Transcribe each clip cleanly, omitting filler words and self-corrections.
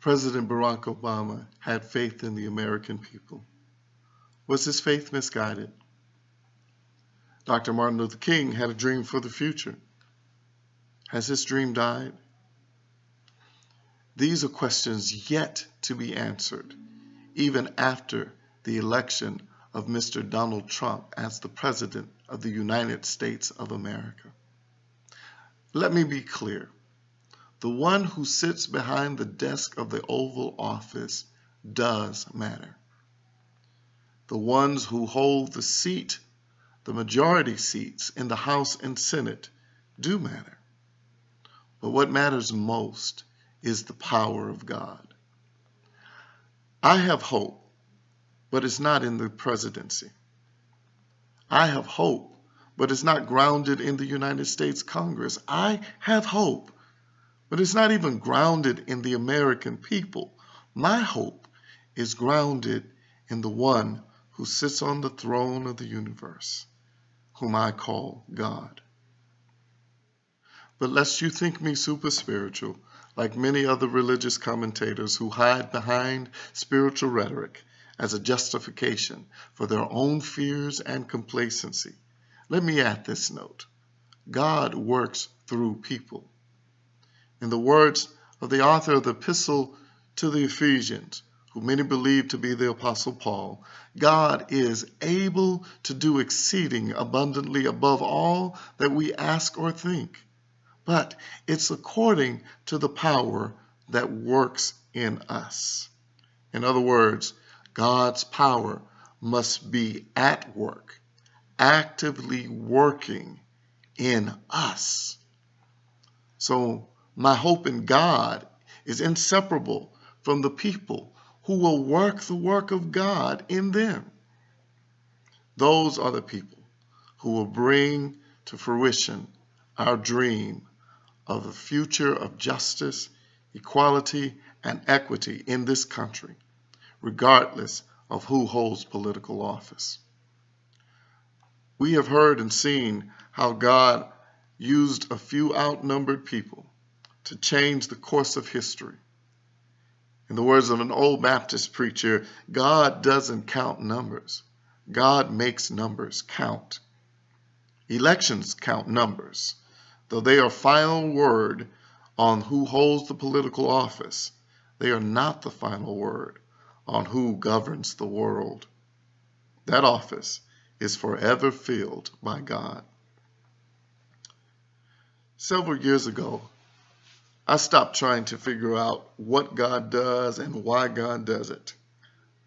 President Barack Obama had faith in the American people. Was his faith misguided? Dr. Martin Luther King had a dream for the future. Has his dream died? These are questions yet to be answered, even after the election of Mr. Donald Trump as the President of the United States of America. Let me be clear. The one who sits behind the desk of the Oval Office does matter. The ones who hold the seat, the majority seats in the House and Senate, do matter. But what matters most is the power of God. I have hope, but it's not in the presidency. I have hope, but it's not grounded in the United States Congress. I have hope, but it's not even grounded in the American people. My hope is grounded in the one who sits on the throne of the universe, whom I call God. But lest you think me super spiritual, like many other religious commentators who hide behind spiritual rhetoric as a justification for their own fears and complacency, let me add this note. God works through people. In the words of the author of the Epistle to the Ephesians, who many believe to be the Apostle Paul, God is able to do exceeding abundantly above all that we ask or think. But it's according to the power that works in us. In other words, God's power must be at work, actively working in us. So my hope in God is inseparable from the people who will work the work of God in them. Those are the people who will bring to fruition our dream of a future of justice, equality, and equity in this country, regardless of who holds political office. We have heard and seen how God used a few outnumbered people to change the course of history. In the words of an old Baptist preacher, God doesn't count numbers. God makes numbers count. Elections count numbers, though they are final word on who holds the political office. They are not the final word on who governs the world. That office is forever filled by God. Several years ago, I stopped trying to figure out what God does and why God does it.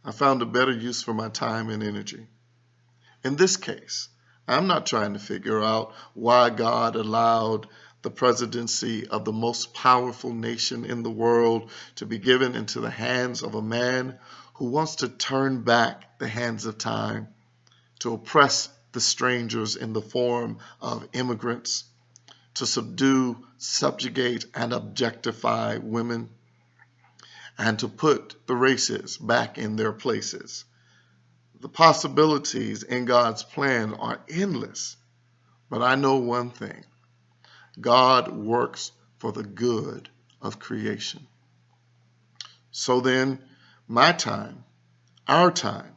I found a better use for my time and energy. In this case, I'm not trying to figure out why God allowed the presidency of the most powerful nation in the world to be given into the hands of a man who wants to turn back the hands of time, to oppress the strangers in the form of immigrants, to subdue, subjugate, and objectify women, and to put the races back in their places. The possibilities in God's plan are endless, but I know one thing. God works for the good of creation. So then, my time, our time,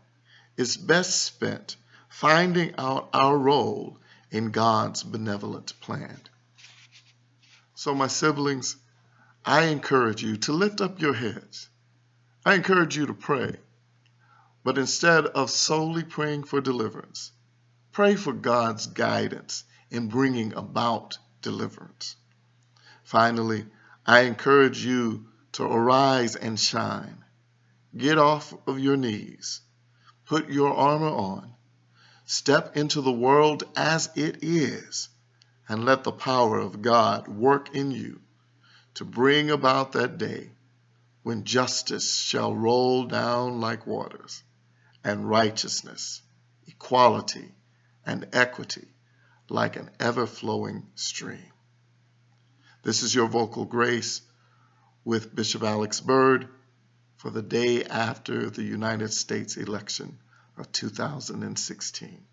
is best spent finding out our role in God's benevolent plan. So my siblings, I encourage you to lift up your heads. I encourage you to pray. But instead of solely praying for deliverance, pray for God's guidance in bringing about deliverance. Finally, I encourage you to arise and shine. Get off of your knees. Put your armor on. Step into the world as it is, and let the power of God work in you to bring about that day when justice shall roll down like waters, and righteousness, equality, and equity like an ever-flowing stream. This is your Vocal Grace with Bishop Alex Byrd for the day after the United States election of 2016.